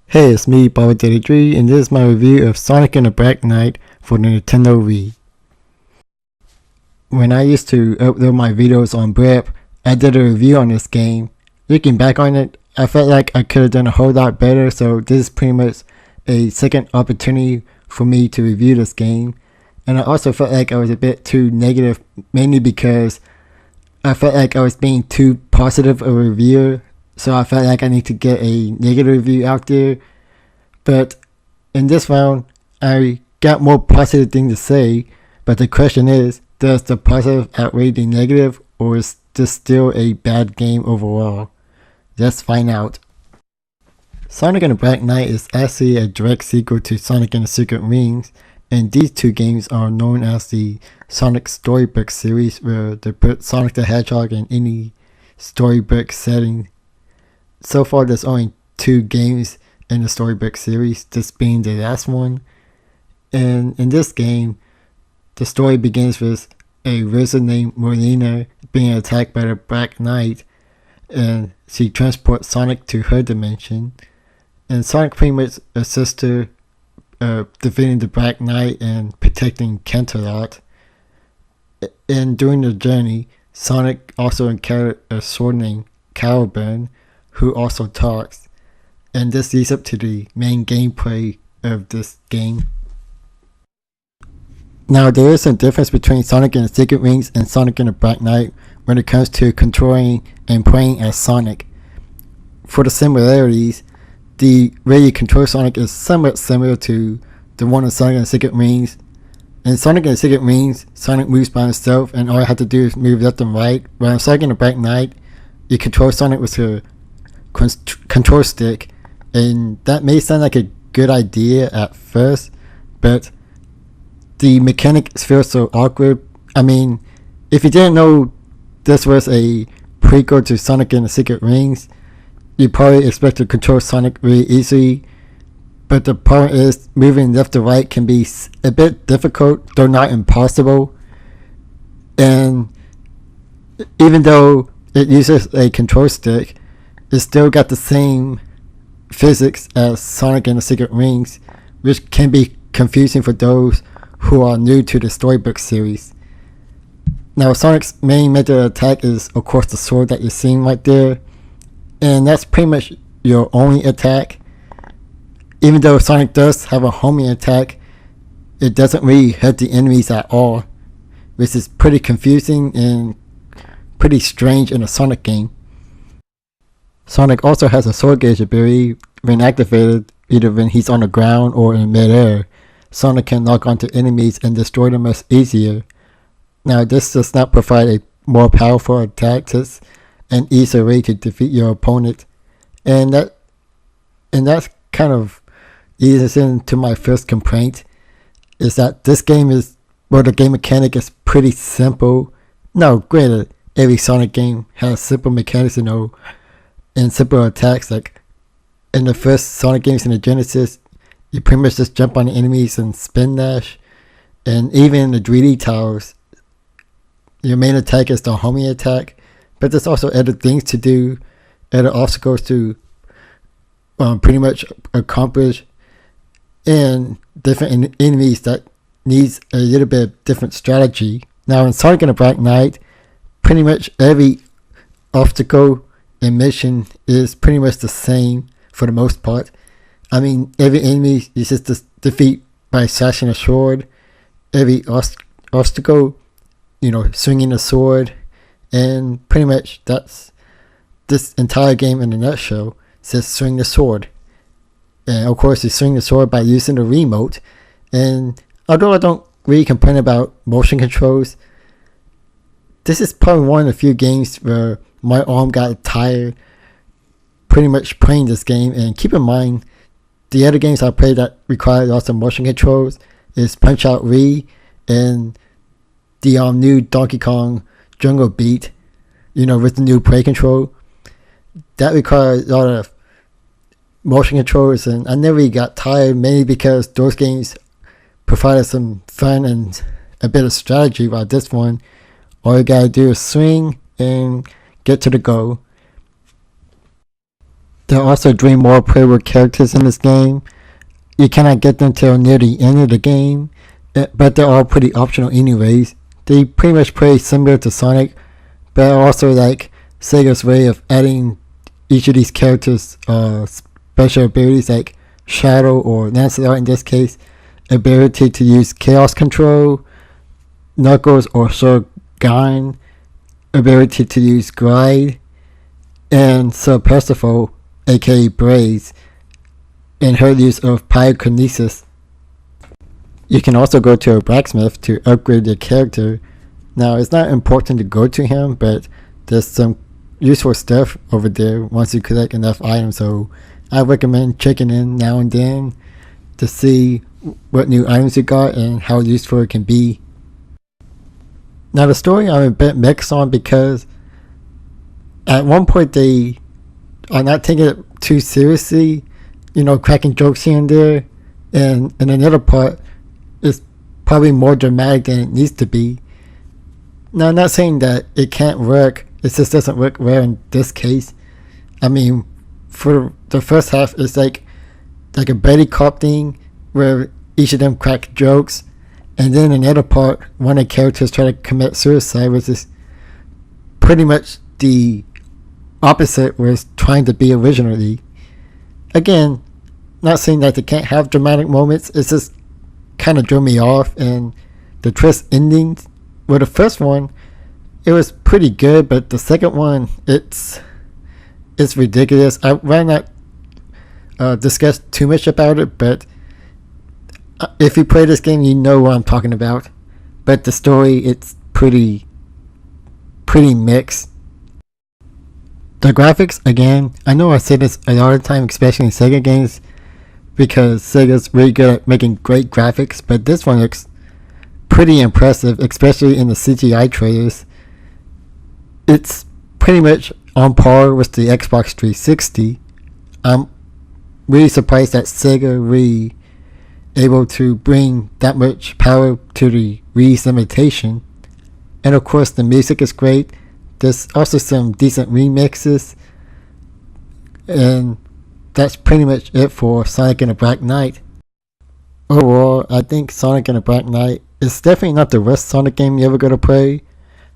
Hey, it's me, Bobbert, and this is my review of Sonic and the Black Knight for the Nintendo Wii. When I used to upload my videos on Bobbert, I did a review on this game. Looking back on it, I felt like I could have done a whole lot better, so this is pretty much a second opportunity for me to review this game. And I also felt like I was a bit too negative, mainly because I felt like I was being too positive of a reviewer. So I felt like I need to get a negative review out there. But in this round, I got more positive things to say. But the question is, does the positive outweigh the negative, or is this still a bad game overall? Let's find out. Sonic and the Black Knight is actually a direct sequel to Sonic and the Secret Rings, and these two games are known as the Sonic Storybook series, where they put Sonic the Hedgehog in any storybook setting. So far, there's only 2 games in the Storybook series, this being the last one. And in this game, the story begins with a wizard named Molina being attacked by the Black Knight, and she transports Sonic to her dimension. And Sonic pretty much assists her defeating the Black Knight and protecting Canterlot. And during the journey, Sonic also encountered a sword named Caliburn, who also talks, and this leads up to the main gameplay of this game. Now, there is a difference between Sonic and the Secret Rings and Sonic and the Black Knight when it comes to controlling and playing as Sonic. For the similarities, the way you control Sonic is somewhat similar to the one in Sonic and the Secret Rings. In Sonic and the Secret Rings, Sonic moves by himself and all you have to do is move left and right, while in Sonic and the Black Knight, you control Sonic with your control stick, and that may sound like a good idea at first, but the mechanics feel so awkward. I mean, if you didn't know this was a prequel to Sonic and the Secret Rings, you probably expect to control Sonic really easily, but the problem is moving left to right can be a bit difficult, though not impossible. And even though it uses a control stick, it's still got the same physics as Sonic and the Secret Rings, which can be confusing for those who are new to the Storybook series. Now, Sonic's main method of attack is, of course, the sword that you're seeing right there, and that's pretty much your only attack. Even though Sonic does have a homing attack, it doesn't really hurt the enemies at all, which is pretty confusing and pretty strange in a Sonic game. Sonic also has a sword gauge ability. When activated, either when he's on the ground or in midair, Sonic can lock onto enemies and destroy them much easier. Now, this does not provide a more powerful attack, it's an easier way to defeat your opponent, and that kind of eases into my first complaint, is that this game is, well, the game mechanic is pretty simple. Now, granted, every Sonic game has simple mechanics, and simple attacks. Like in the first Sonic games in the Genesis, you pretty much just jump on the enemies and spin dash. And even in the 3D towers, your main attack is the homing attack, but there's also other things to do, other obstacles to pretty much accomplish, and different enemies that needs a little bit of different strategy. Now, in Sonic and the Black Knight, pretty much every obstacle and mission is pretty much the same for the most part. I mean, every enemy is just defeat by slashing a sword. Every obstacle, swinging a sword, and pretty much that's this entire game in a nutshell. It says swing the sword, and of course you swing the sword by using the remote. And although I don't really complain about motion controls, this is probably one of the few games where my arm got tired pretty much playing this game. And keep in mind, the other games I played that require lots of motion controls is Punch Out Wii and the new Donkey Kong Jungle Beat, with the new play control. That requires a lot of motion controls, and I never really got tired, mainly because those games provided some fun and a bit of strategy, while this one, all you gotta do is swing and get to the goal. There are also 3 more playable characters in this game. You cannot get them till near the end of the game, but they're all pretty optional anyways. They pretty much play similar to Sonic, but also like Sega's way of adding each of these characters special abilities, like Shadow or Lancelot in this case, ability to use Chaos Control, Knuckles or Sir Gain, ability to use Glide, and Sir Percival, aka Blaze, and her use of pyrokinesis. You can also go to a blacksmith to upgrade your character. Now, it's not important to go to him, but there's some useful stuff over there once you collect enough items, so I recommend checking in now and then to see what new items you got and how useful it can be. Now, the story I'm a bit mixed on because at one point they are not taking it too seriously, cracking jokes here and there, and in another part it's probably more dramatic than it needs to be. Now, I'm not saying that it can't work, it just doesn't work well in this case. I mean, for the first half, it's like a buddy cop thing where each of them crack jokes, and then another part, one of the characters try to commit suicide, which is pretty much the opposite was trying to be originally. Again, not saying that they can't have dramatic moments, it's just kind of drew me off, and the twist endings, well, the first one, it was pretty good, but the second one, it's ridiculous. I rather not discuss too much about it, but if you play this game, you know what I'm talking about. But the story, it's pretty mixed. The graphics, again, I know I say this a lot of the time, especially in Sega games, because Sega's really good at making great graphics, but this one looks pretty impressive, especially in the CGI trailers. It's pretty much on par with the Xbox 360. I'm really surprised that Sega really able to bring that much power to the Wii's limitation. And of course, the music is great. There's also some decent remixes, and that's pretty much it for Sonic and the Black Knight. Overall, I think Sonic and the Black Knight is definitely not the worst Sonic game you're ever going to play,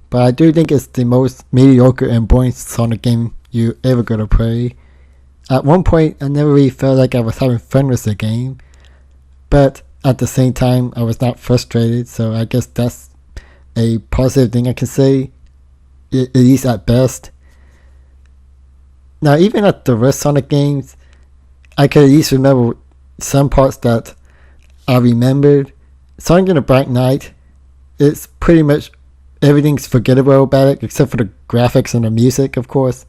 but I do think it's the most mediocre and boring Sonic game you're ever going to play. At one point, I never really felt like I was having fun with the game, but at the same time, I was not frustrated, so I guess that's a positive thing I can say, at least at best. Now, even at the worst Sonic games, I could at least remember some parts that I remembered. Sonic and the Black Knight, it's pretty much everything's forgettable about it, except for the graphics and the music, of course.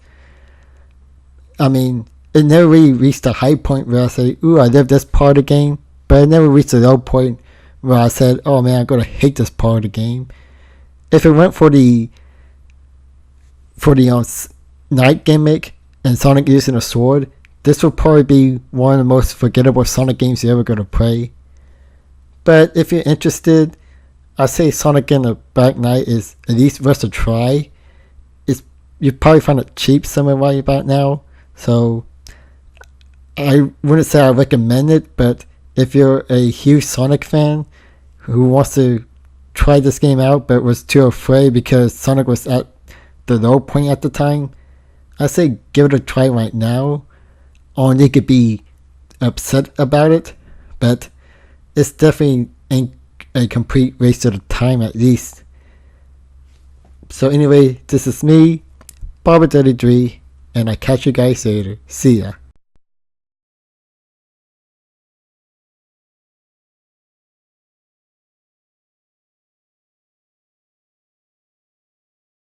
I mean, it never really reached a high point where I say, ooh, I love this part of the game, but it never reached a low point where I said, oh man, I'm gonna hate this part of the game. If it went for the Knight gimmick and Sonic using a sword, this would probably be one of the most forgettable Sonic games you're ever gonna play. But if you're interested, I say Sonic and the Black Knight is at least worth a try. You probably find it cheap somewhere right about now, so I wouldn't say I recommend it, but if you're a huge Sonic fan who wants to try this game out but was too afraid because Sonic was at the low point at the time, I say give it a try right now. Only could be upset about it, but it's definitely ain't a complete waste of time at least. So anyway, this is me, Bobbert 33, and I catch you guys later. See ya.